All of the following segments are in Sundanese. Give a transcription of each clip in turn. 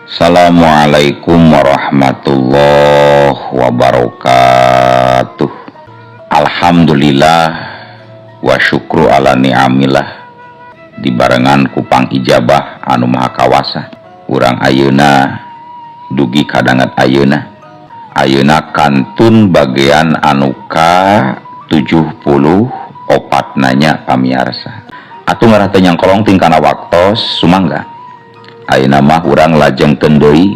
Assalamualaikum warahmatullahi wabarakatuh. Alhamdulillah wa syukru ala ni'amillah dibarengan kupang ijabah anu maha kawasa. Urang ayeuna dugi kadanget ayeuna kantun bagian anu ka 74 nanya pamiarsa atuh ngarah teh nyangkolong tingkana waktos sumangga. Ayeuna mah urang lajengkeun deui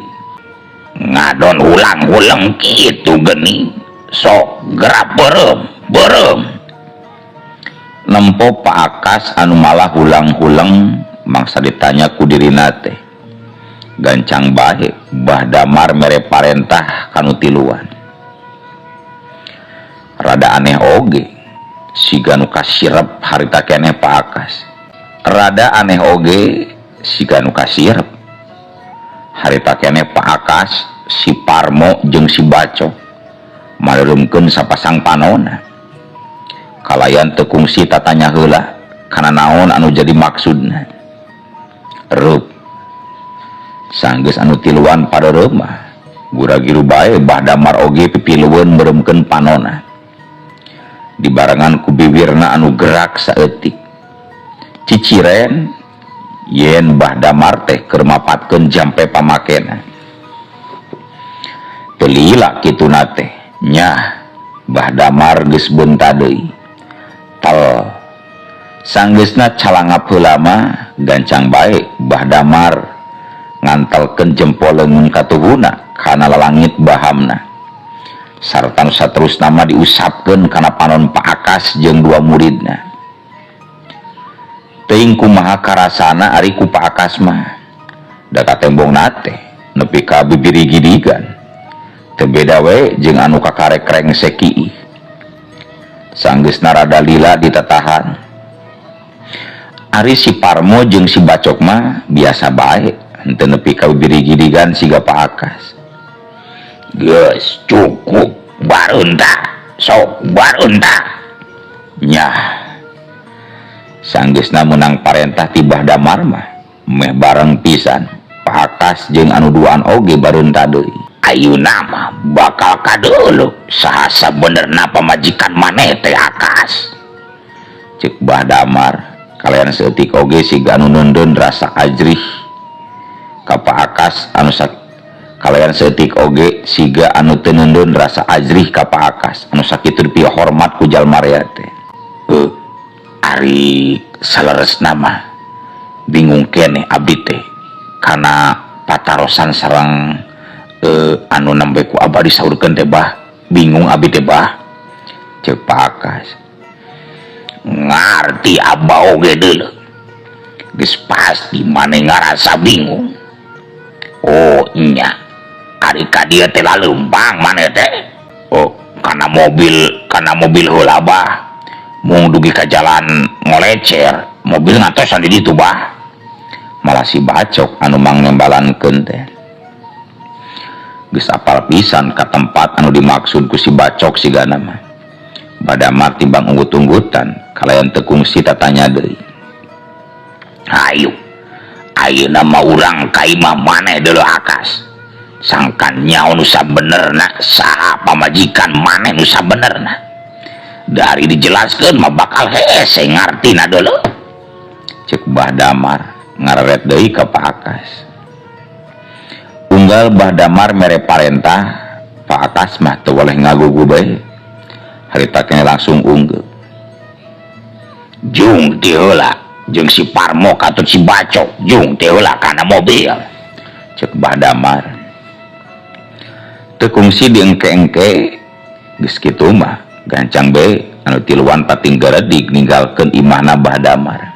ngadon ulang-ulang kitu geuning sok gerak beureum nempo Pak Akas anu malah hulang-hulang mangsa ditanya ku dirina teh gancang bae bah damar mere parentah kanu tiluan rada aneh oge siga nu kasirep harita keneh Pak Akas rada aneh oge siga nu kasirep harita keneh Pak Akas si Parmo jeung si Bacok maleureumkeun sapasang panonna kalayan teu kungsi tatanya heula kana naon anu jadi maksudna. Reup sanggeus anu tiluan pareureum mah gura-giru bae bah damar oge pipilueun meureumkeun panonna dibarengan ku bibirna anu gerak saeutik ciciren yen bah damar teh keur mapatkeun jampe pamakena teu lila kituna teh nyah bah damar geus beunta deui tal sanggeusna calangap heula mah gancang bae bah damar ngantelkeun jempol leungeun ka tubuhna kana lalangit bahamna sarta nu saterusna mah diusapkeun kana panon Pak Akas jeung dua muridna. Teuing kumaha karasana ari ku Pak Akas mah da ka tembongna teh nepi ka bibiri gidigan teu beda we jeung anu kakarek rengsek iih sanggeusna rada lila ditatahan. Ari si Parmo jeung si Bacok mah biasa bae henteu nepi ka bibiri gidigan siga Pak Akas. Geus cukup bareunta sok bareunta nyah sanggeusna menang parentah tibah damar mah meh bareng pisan Pak Akas jeung anu duaan oge bareunta deui. Ayeuna mah bakal kadeuleuh saha sabenerna pamajikan maneh teh Akas ceuk bah damar kalayan seeutik oge siga anu neundeun rasa ajrih ka Pak Akas anu kalayan seeutik oge siga anu teu neundeun rasa ajrih ka Pak Akas anu sakitu dipih hormat ku jalma rea teh. Ari saleresna mah bingung keneh abdi teh kana patarosan sareng anu nembe ku abadi saurkeun teh bah bingung abdi teh bah ceuk Pak Akas. Ngarti abah oge deuleu geus pasti maneh ngarasa bingung. Oh nya ari ka dieu teh laleumpang maneh teh kana mobil heula bah mung dugi ka jalan ngolecer mobil ngatosan di ditu bah malah si Bacok anu mangnembalankeun teh geus apal pisan ka tempat anu dimaksud ku si Bacok sigana mah badamar timbang unggut-unggutan kalayan teu kungsi tatanya deui. Hayu ayeuna mah urang ka imah maneh deuleu Akas sangkan nyaho nu sabenerna saha pamajikan maneh nu sabenerna dari dijelaskeun mah bakal hese ngartina deuleu ceuk bah damar ngareret deui ka Pak Akas. Unggal bah damar mere parentah Pak Akas mah teu boleh ngagugu bae harita keneh langsung unggul jung ti heula jeung si Parmo katut si Bacok jung ti heula kana mobil ceuk bah damar teu kungsi diengke-engke geus kitu mah gancang bae anu tiluan pating garedik ninggalkeun imahna bah damar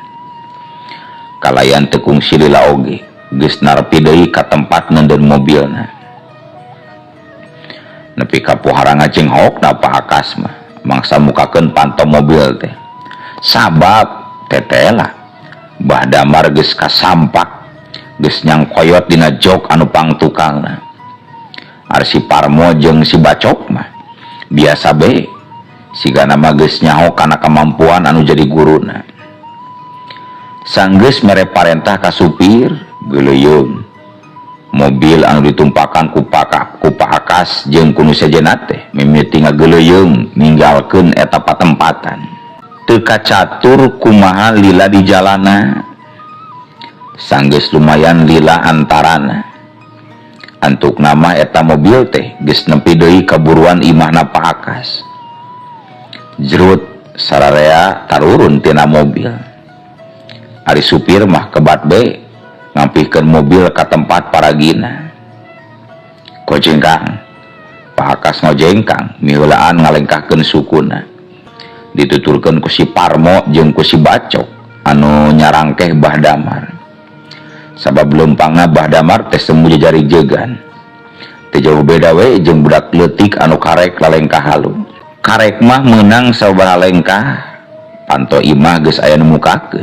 kalayan teu kungsi lila oge geus narpi deui ka tempat neundeun mobilna nepi ka pohara ngajenghokna Pak Akas mah mangsa mukakeun pantom mobil teh sabab tetela bah damar geus kasampak geus nyangkoyot dina jok anu pangtukangna. Ari si Parmo jeung si Bacok mah biasa bae sigana mah geus nyaho kana kamampuan anu jadi guruna. Sanggeus mere parentah ka supir geuleuyung mobil mobil anu ditumpakan ku Pak Akas jeung ku nu sejenna teh mimiti ngageleyeung ninggalkeun eta patempatan. Teu kacatur kumaha lila di jalana, sanggeus lumayan lila antarana. Antuk nama eta mobil teh geus nepi deui kaburuan imahna Pak Akas. Jerut sararea tarurun tina mobil. Ari supir mah kebat bae ngampihkeun mobil ka tempat paragina. Kojengkang Pak Akas ngojengkang miheulaan ngalengkahkeun sukuna. Dituturkeun ku si Parmo jeung ku si Bacok anu nyarangkeh Bah Damar. Sabab leumpangna Bah Damar teh semu jejari jegan. Teu jauh beda we jeung budak leutik anu karek lalengkah halu. Karek mah meunang sabaraha lengkah, panto imah geus aya nu mukakeun.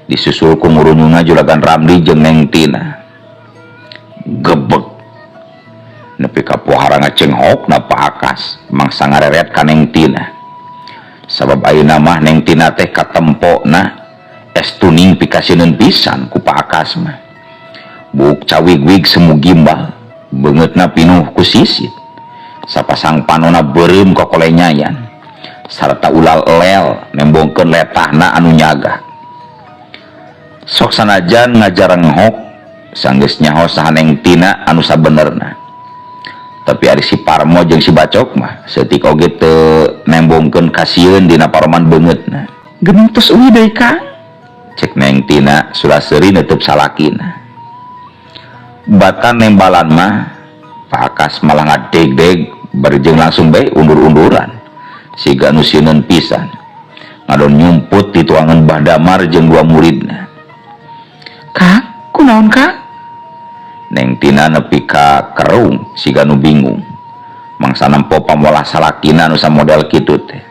Disusul ku ngurunyuna Juragan Ramli jeung Neng Tina. Gebeg nepi ka pohara ngacenghokna Pak Akas mangsa ngareret ka Neng Tina. Sabab ayeuna mah Neng Tina teh katempona estuning pikasieun pisan ku Pak Akas mah. Buk cawig-wig semu gimbal, beungeutna pinuh ku sisit. Sapasang panona beureum kokolenyayan sarta ulal elel nembongkeun letahna anu nyagah. Sok sanajan ngajarenghok sanggeus nyaho saha Neng Tina anu sabenerna. Tapi ari si Parmo jeung si Bacok mah seutik oge teu nembongkeun kasieun dina paroman beungeutna. Geuning tos euy deui Kang, cek Neng Tina suraseuri neutup salakina. Batan nembalan mah Pak Akas malah ngadeg-deg bari jeung langsung bae undur-unduran siga anu sieun pisan. Ngadon nyumput di tuangan Bah Damar jeung dua muridna. Kang, kunaon Kang? Neng Tina nepi ka kerung siga nu bingung. Mangsa nempo pamolah salakina anu samodel kitu teh.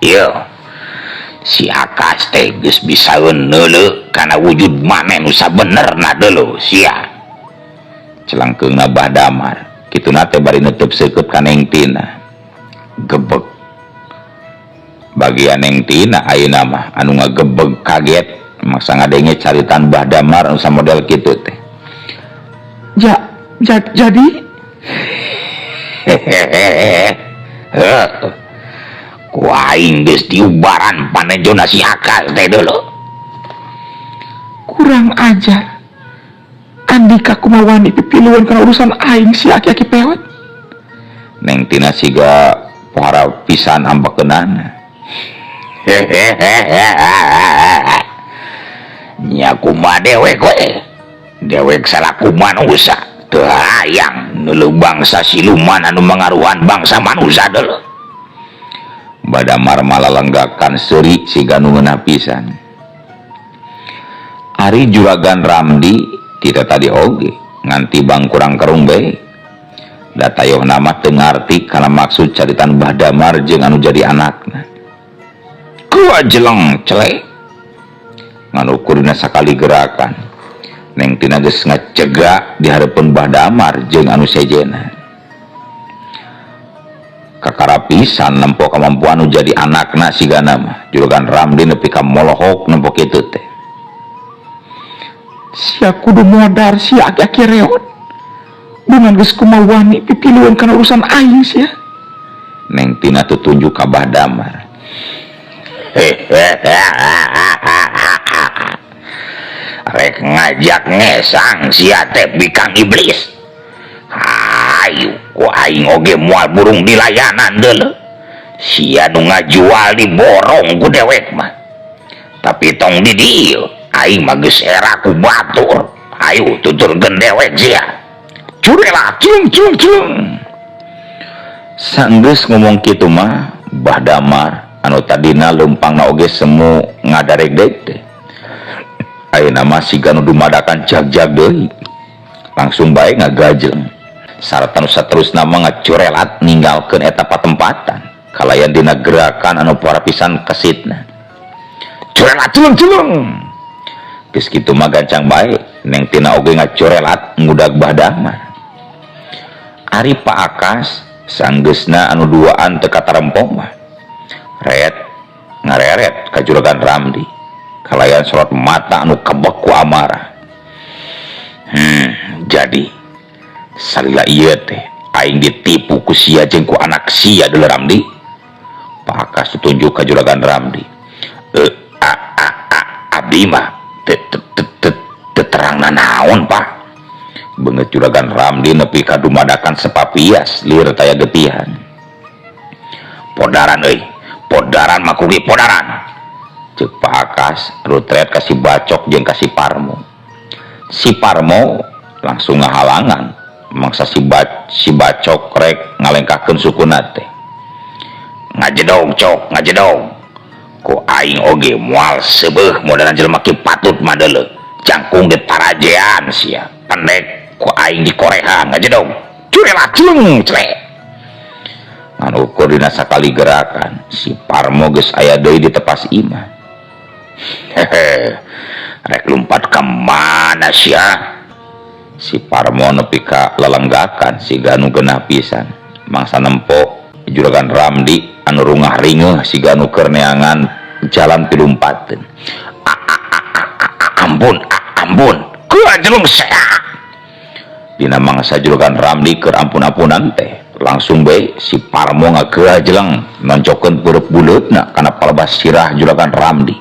Yo, si Akas teh geus bisaeun neuleuh kana wujud maneh nu sabenerna deuleuh sia. Celangkeungna Bah Damar, kituna teh bari neutup seukeut ka Neng Tina. Gebeg. Bagian Neng Tina ayeuna mah anu ngagebeg kaget mangsa ngadenge caritan Bah Damar anu samodel kitu teh. Jadi ku aing geus diubaran panenjona si Akas teh deuleuh. kurang ajar. Andika kumaha wani pipiluan kana urusan aing si aki-aki pewet. Neng Tina siga pohara pisan ambekeunana. Nya kumaha dewek we. Dewek salaku manusia teu hayang neuleuh bangsa siluman anu mangaruhan bangsa manusia deuleuh. Bah Damar malalenggakan seuri siga nu ngeunah pisan. Ari Juragan Ramdi tidak tadi oge nganti bangkurang kerung bae. Da tayohna mah teu ngarti kana maksud caritan Bah Damar jeung anu jadi anakna. Ku ajeleng celek. Nganukurna sakali gerakan. Neng Tina geus ngacegak di hareupeun Bah Damar jeung anu sejenna. Kakara pisan nempo kamampuan anu jadi anakna sigana mah. Juragan Ramdi nepi ka molohok nempo kitu teh. Sia kudu modar si aki-aki reot. Dengan geus kumaha wani pipiluan kana urusan aing sia. Neng Tina tutunjuk ka Bah Damar. Rek ngajak ngesang sia teh bikang iblis. Hayu ku aing oge moal burung di layanan deuleuh. Sia nu ngajual di borong ku dewek mah. Tapi tong di dieu aing mah geus era ku batur. Hayu tuturkeun dewek sia. Curela cung. Sanggeus ngomong kitu mah Bah Damar anu tadina leumpangna oge semu ngadareg-deg teh. Ayeuna mah siga nu dumadakan jag-jag deui. Langsung bae ngagajeng. Sarta nu saterusna mah ngacurelat ninggalkeun eta patempatan. Kalayan dina gerakan anu para pisan kesitna. Curelat culung. Geus kitu mah gancang bae Neng Tina oge ngacurelat ngudag Bah Damar. Ari Pak Akas sanggeusna anu duaan teu katarempong mah. Ngareret ka Juragan Ramdi. Kalayan sorot mata anu kebek ku amarah. jadi salila ieu teh aing ditipu ku sia jeung ku anak sia deuleu Ramdi. Pak Akas tunjuk ka Juragan Ramdi. Abdi mah teu terangna naon Pak. Beungeut Juragan Ramdi nepi ka dumadakan sepapias lir taya getihan. Podaran euy, podaran mah kugi podaran. Ceuk Pak Akas rutret ka si Bacok jeung ka si Parmo. Si Parmo langsung ngahalangan mangsa si Bacok rek ngalengkakeun sukuna teh. Ngajedog cok, ngajedog. Ku aing oge moal seubeuh modalan jelema kieu patut mah deuleu. Jangkung di parajean sia. Pendek ku aing di koreha ngajedog. Curela celeng cre. Ngan ukur dina sakali gerakan si Parmo geus aya deui di tepas imah. Hehe. Rek lumpat ka mana sia? Si Parmo nepi ka lelenggakan si Ganu geunah pisan. Mangsa nempo Juragan Ramdi anu rungah ringeuh si Ganu keur neangan jalan pilumpateun. Ampun keajelung saya. Dina mangsa Juragan Ramdi keur ampun-ampunan teh langsung bae si Parmo ngakeajeleng noncokeun peureuk buleutna kana palebas sirah Juragan Ramdi.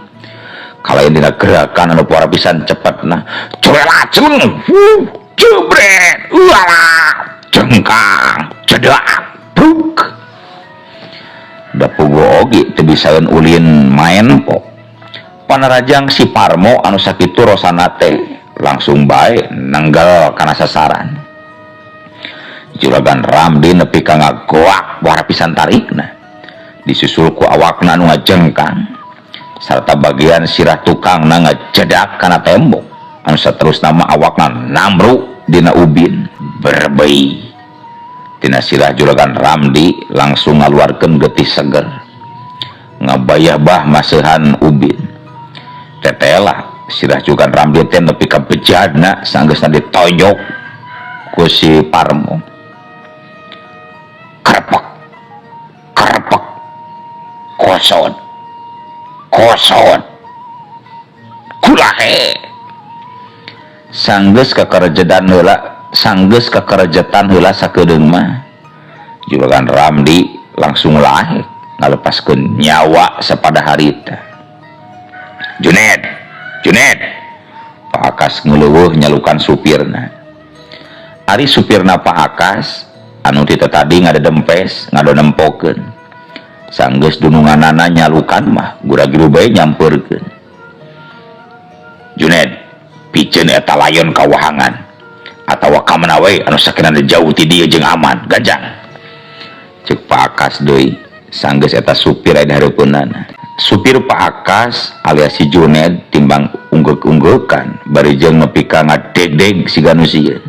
Kalayan dina gerakan anu puara pisan cepetna curela celeng jebret ulah cengkang cedak bruk. Da puguh oge teu bisaeun ulin maen po. Panarajang si Parmo anu sakitu rosana teh langsung bae nenggal kana sasaran. Juragan Ramdi nepi ka ngagoak wara pisan tarikna. Disusul ku awakna anu ngajengkang sarta bagian sirah tukangna ngajedak kana tembok. Anu saterusna mah awakna namruk dina ubin berbei. Tina sirah Juragan Ramdi langsung ngaluarkeun getih seger. Ngabayah bah maseuhan ubin. Tetela sirah Juragan Ramdi teh nepi ka bejadna sanggeusna ditojok ku si Parmo. Krepek kosot kulahe sanggeus kakerejetan heula sakedeung mah Juragan Ramdi langsung lahir ngalepaskeun nyawa sapada harita. Junet Pak Akas ngeuleuweuh nyalukan supirna. Ari supirna Pak Akas anu ti tadi ngadedempes ngadonempokeun sanggeus dununganana nyalukan mah gura-giru bae nyampeurkeun. Junet piceun eta layon kawahangan atawa kamana we anu sakenana jauh ti dieu jeung aman gajang. Ceuk Pak Akas deui sanggeus eta supir aya di hareupeunana. Supir Pak Akas alias si Junet timbang unggek-unggekan bari jeung nepi ka ngadegdeg si Ganu sieun.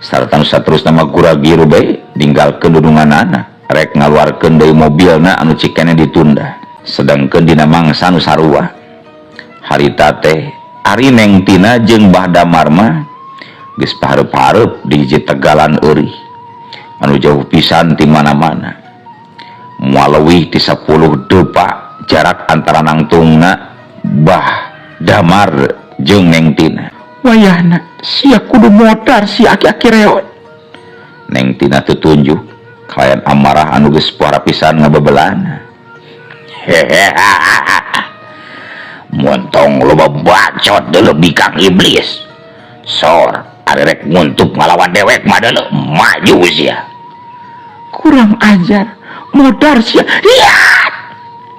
Sarta nu saterusna mah gura-giru bae ninggalkeun dununganana rek ngaluarkeun deui mobilna anu cikene ditunda. Sedengkeun dina mangsa nu sarua harita teh ari Neng Tina jeung Mbah Damar mah geus pahareup-hareup di hiji tegalan eurih anu jauh pisan ti mana-mana. Moal leuwih ti 10 depa jarak antara nangtungna Mbah Damar jeung Neng Tina. Wayahna sia kudu modar si aki-aki reot. Neng Tina tutunjuk kalayan amarah anu geus puara pisan ngabebelana. Montong loba bacot deuleu bikang iblis. Sor ari rek nguntup ngalawan dewek mah deuleu maju sia. Kurang ajar modar sia. Lihat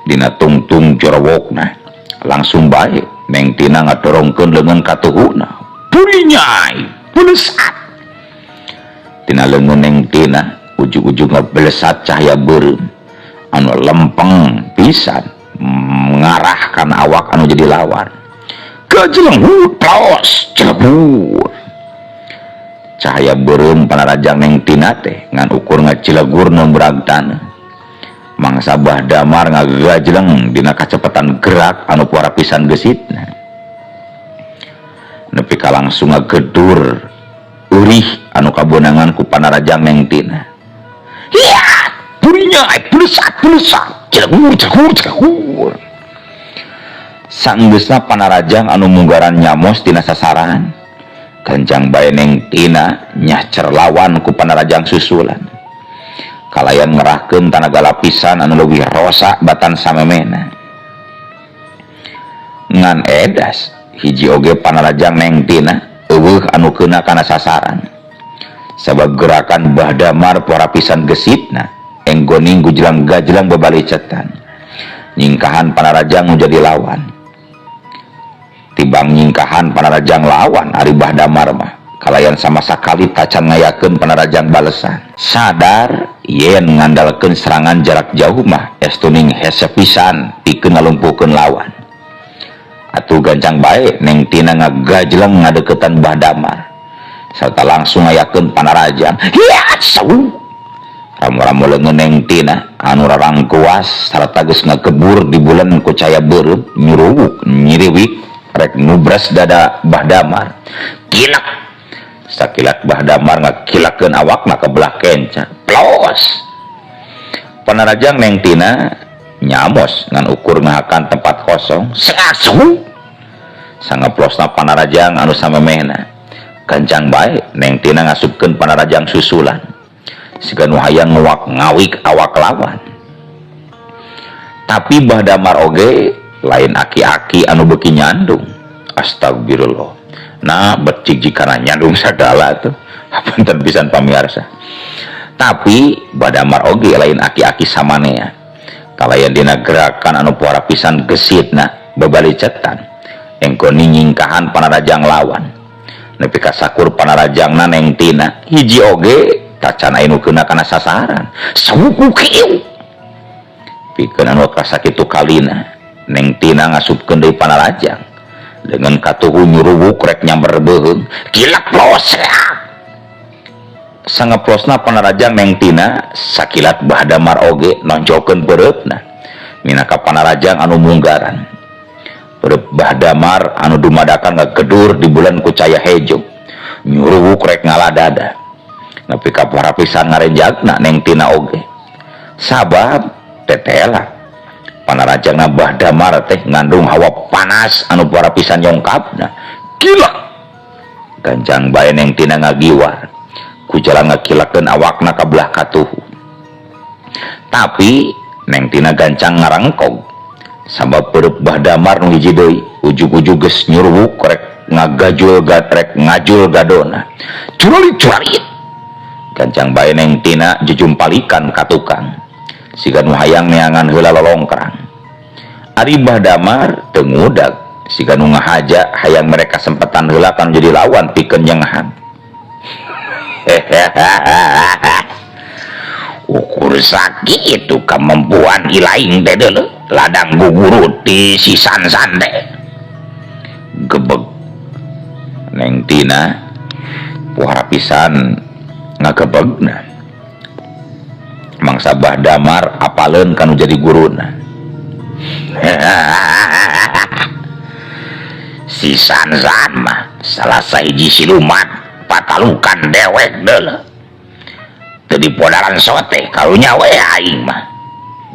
Dina tungtung jorowokna langsung bae Neng Tina ngadorongkeun leungeun ka tuhuna. Buri nyai belesat. Tina leungeun Neng Tina ujug-ujugna belesat cahaya beureum anu lempeng pisan mengarahkan awak anu jadi lawan. Kejeleng plos celebur. Cahaya beureum panarajang Neng Tina teh ngan ukur ngacilegur nu beragtana. Mangsa Mbah Damar ngagajleng dina kacepetan gerak anu puara pisan geusitna. Nepi ka langsung ngagedur eurih anu kabonangan ku panarajang Neng Tina. Lihat burinya belesat celehur. Sanggeusna panarajang anu munggaran nyamos tina sasaran Ganjang bae Neng Tina nyacer lawan ku panarajang susulan. Kalayan ngerahkeun tanaga lapisan anu leuwih rosa batan samemena. Ngan edas hiji oge panarajang Neng Tina eueuh anu keuna kana sasaran. Sabab gerakan Bah Damar para pisan gesitna enggoning gujelang gajelang babalicetan. Nyingkahan panarajang nu jadi lawan. Tibang nyingkahan panarajang lawan ari Bah Damar mah kalayan sama sakali tacan ngayakeun panarajang balesan. Sadar yen ngandalkeun serangan jarak jauh mah estuning hese pisan pikeun ngalumpuhkeun lawan. Atuh gancang bae Neng Tina ngagajelang ngadeukeutan Bah Damar sarta langsung ngayakeun panarajang. Hiat sawu. Ramu-ramu leungeun Neng Tina anu rarangkuas sarta geus ngakebur di bulan ku caya beureum nyuruwuk nyiriwik rek nubras dada Bah Damar. Kilak sakilat Bah Damar ngakilakeun awakna ke belah kenca. Plos panarajang Neng Tina nyamos ngan ukur ngahakan tempat kosong. Seasu sangaplosna panarajang anu samemehna. Gancang bae Neng Tina ngasupkeun panarajang susulan siga nu hayang nguak ngawik awak lawan. Tapi Bah Damar oge lain aki-aki anu beuki nyandung. Astagfirullah. Nah becik jikana nyandung sagala tuh hapunten pisan pamiarsa. Tapi Bah Damar oge lain aki-aki samanea. Kalayan dina gerakan anu puara pisan gesitna babalicetan engko nyingkahan panarajang lawan. Nepi ka sakur panarajangna Neng Tina hiji oge tacan anu keuna kana sasaran. Sawuku kieu. Pikeun anu kasakitu kalina Neng Tina ngasupkeun deui panarajang dengan katuhu nyuruwuk rek nyamber beuheung. Kilak plos. Sangaplosna panarajang Neng Tina sakilat Bah Damar oge nonjolkeun beureupna minangka panarajang anu munggaran. Beureub Bah Damar anu dumadakan ngagedur di bulan ku caya hejo nyuruwuk rek ngaladada nepi ka parapisan ngarenjagna Neng Tina oge. Sabab tetela panarajangna Bah Damar teh ngandung hawa panas anu puara pisan nyongkapna. Gila gancang bae Neng Tina ngagiwar ku jalan ngakilakeun awakna ka belah katuhu. Tapi Neng Tina gancang ngarangkog sabab beureub Bah Damar nu hiji deui ujug-ujug geus nyuruwuk rek ngagajul rek ngajul gadona. Curalit gancang bae Neng Tina jujumpalikan ka tukang siga nu hayang neangan heula lolongkrang. Ari Bah Damar teu ngudag siga nu ngahaja hayang mereka sempetan heula kan jadi lawan pikeun nyengahan. Ukur sakitu kemampuan ilaing teh deuleu ladang gugurut di sisan-san teh. Gebeg Neng Tina puara pisan ngagebegna mangsa Bah Damar apaleun kanu jadi guruna. Sisan-san mah salah sahiji siluman patalukan dewek deuleu teu dipodaran sote karunya we aing mah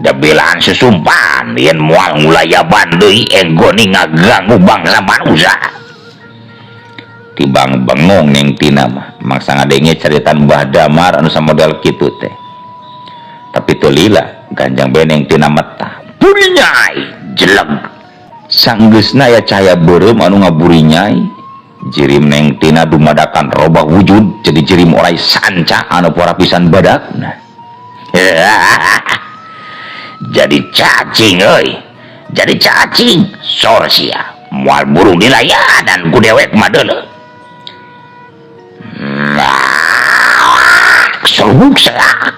da belaan susumpahan yen moal ngulayaban deui enggoni ngaganggu bangsa manusia. Tibang bengong Neng Tina mah mangsa ngadenge caritan Bah Damar anu samodel kitu teh. Tapi teu lila ganjang bae Neng Tina metah burinyai jeleg sanggeusna ya cahaya beureum anu ngaburinyai jirim Neng Tina dumadakan robah wujud jadi jirim orai sanca anu puara pisan badakna. Jadi cacing euy jadi cacing sor sia moal burung dilayanan ku dewek mah deuleu. Serubuk seak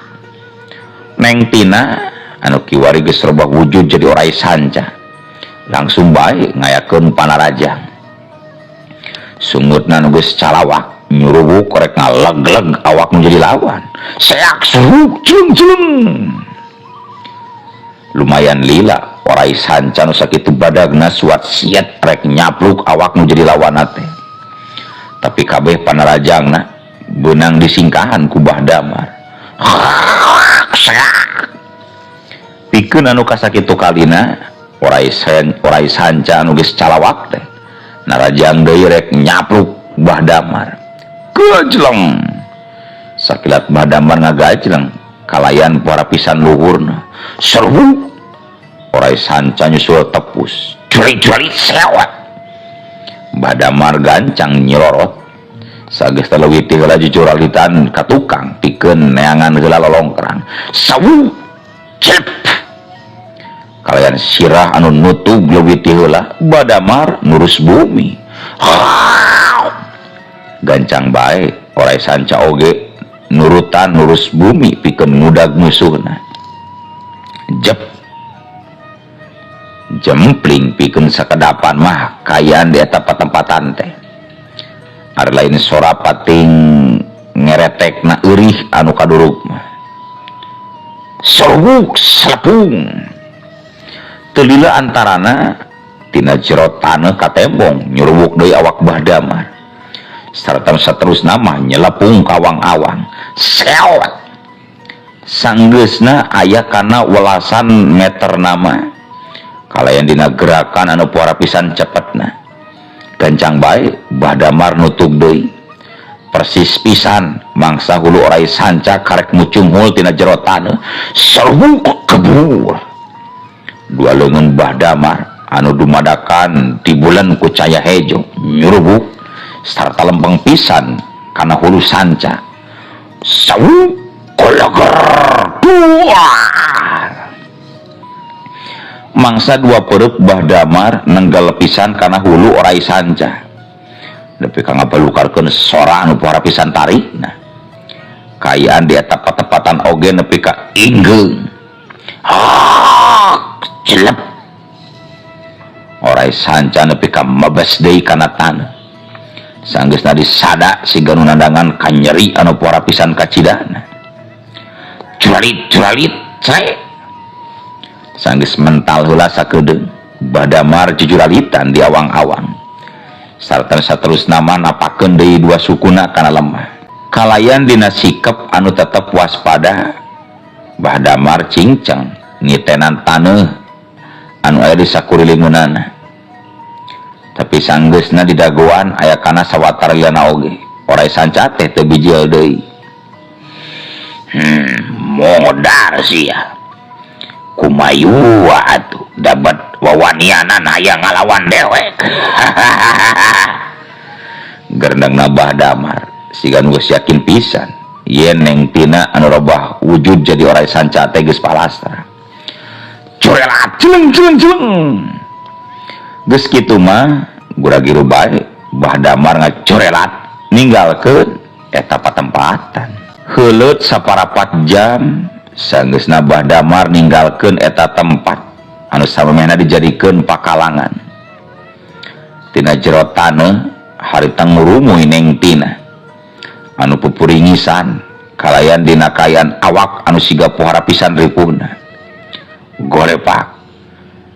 Neng Tina anu kiwari geus robah wujud jadi orai sanca langsung bae ngayakeun panarajang. Sungutna nu geus calawak nyuruwuk korek ngaleg-leg awak menjadi lawan. Seak seruk jeleng-jeleng. Lumayan lila orai sanca nu sakitu badagna suat siat rek nyapluk awak menjadi lawan teh. Tapi kabeh panarajangna beunang disingkahan ku Bah Damar. Pikeun anu kasakitu kalina orai sanca anu geus calawak teh narajang deui rek nyapluk Bah Bah Damar. Gajleng. Sakilat Bah Damar ngagajleng kalayan para pisan luhurna. Seru. Orai sanca nyusul tepus. Juli-juli sewat. Bah Damar gancang nyelorot. Sageus teleuwih ti heula jujuralitan ka tukang pikeun neangan heula lolongkrang. Sawu. Cep. Kalayan sirah anu nutug leuwih ti heula Bah Damar nurus bumi. Gancang bae orai sanca oge nurutan nurus bumi pikeun ngudag musuhna. Jep. Jempling pikeun sakedapan mah kayaan di eta patempatan teh. Ari lain sora pating ngeretekna eurih anu kaduruk mah. Sorwuk salepung. Teu lila antarana tina jero taneuh ka tembong nyuruwuk deui awak Bah Damar. Sarta saterusna mah nyelepung ka awang-awang. Sewat. Sanggeusna aya kana welasan meter nama. Kalayan dina gerakan anu puara pisan cepetna. Gancang bae Bah Damar nutug deui. Persis pisan mangsa hulu orai sanca karek mucunghul tina jero taneuh. Serbuk kebur. Dua leungeun Bah Damar anu dumadakan ti bulan ku caya hejo nyurubuk sarta lempeng pisan kana hulu sanca. Sawu kolager duar. Mangsa dua perut Bah Damar nenggal pisan kana hulu orai sanca. Nepi ka ngabalukarkeun sora anu pohara pisan tarikna. Kayaan di eta patepatan oge nepi ka inggeung. Jelep. Orai sanca nepi ka mabes deui kana taneuh. Sanggeusna disada siga nu nandangan ka nyeri anu pohara pisan kacidana. Juralit cek. Sanggeus mental heula sakedeung Bah Damar jujuralitan di awang-awang. Sarta saterusna mah napakeun deui dua sukuna kana lemah. Kalayan dina sikep anu tetep waspada, Bah Damar cingceng ngitenan taneuh anu aya di sakurilingunana. Tapi sanggeusna di dagoan aya kana sawatara liana oge. Orai sanca teh teu bijil deui. Modar sia. Kumayua atuh dapat wawanianan hayang ngalawan dewek. Gerendangna Bah Damar siga nu geus yakin pisan yen neng tina anu robah wujud jadi orai sanca teh geus palastra. Corelat jeleng. Geus kitu mah gura-giru bae Bah Damar ngacorelat ninggalkeun eta patempatan. Heuleut saparapat jam sanggeusna Bah Damar ninggalkeun eta tempat anu samemehna dijadikeun pakalangan. Tina jero taneuh harita ngurumuy neng tina anu pupuringisan kalayan dina kayan awak anu siga pohara pisan ripuhna. Golepak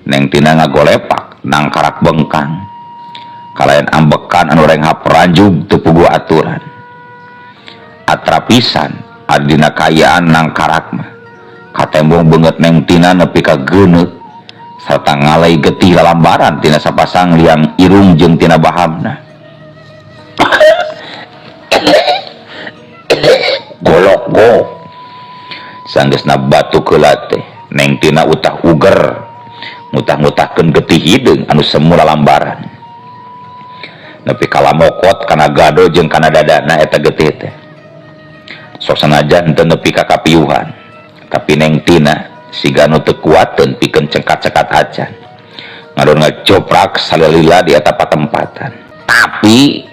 neng tina ngagolepak nang karak bengkang kalayan ambekan anu renghap ranjug teu puguh aturan. Atra pisan adina kayaan nang karak mah katembong beungeut neng tina nepi ka geuneuk sarta ngalai getih lalambaran tina sapasang liang irung jeung tina bahamna. Golok-golok sanggeusna batuk heula teh neng tina utah uger ngutah-ngutahkeun getih hideung anu semu lalambaran nepi ka lamokot kana gado jeung kana dadana eta getih teh. Sok sanajan teu nepi ka kapiuhan tapi neng tina siga nu teu kuateun pikeun cengkat-cekat acan ngadon ngajoprak salilila di eta patempatan. Tapi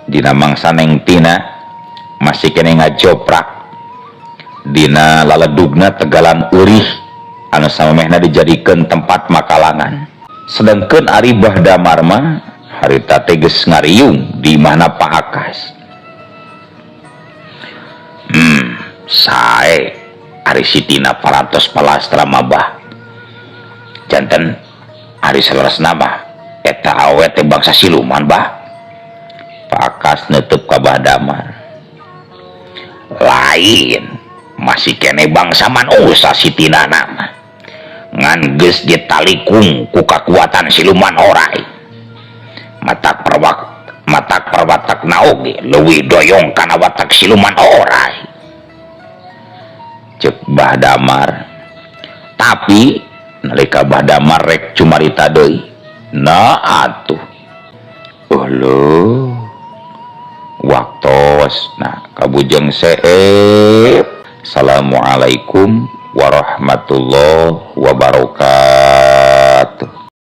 dina mangsa neng tina masih kene ngajoprak dina laledugna tegalan eurih anu samemehna dijadikeun tempat makalangan. Sedengkeun ari Bah Damar mah harita teh geus ngariung di mana Pak Akas. Sae ari sitina parantos palastra mah Bah. Janten ari saleresna mah eta awet teh bangsa siluman Bah. Pak Akas neutup ka Bah Damar. Lain masih kene bangsa manusa sitina nama ngan geus ditalikung ku kakuatan siluman orai. Matak perwak matak perwatak naoge leuwih doyong kana watak siluman orai, cek Bah Damar. Tapi nalika Bah Damar rek cumarita deui, nah atuh eueuh waktos nah kabujeng seep. Assalamualaikum warahmatullahi wabarakatuh.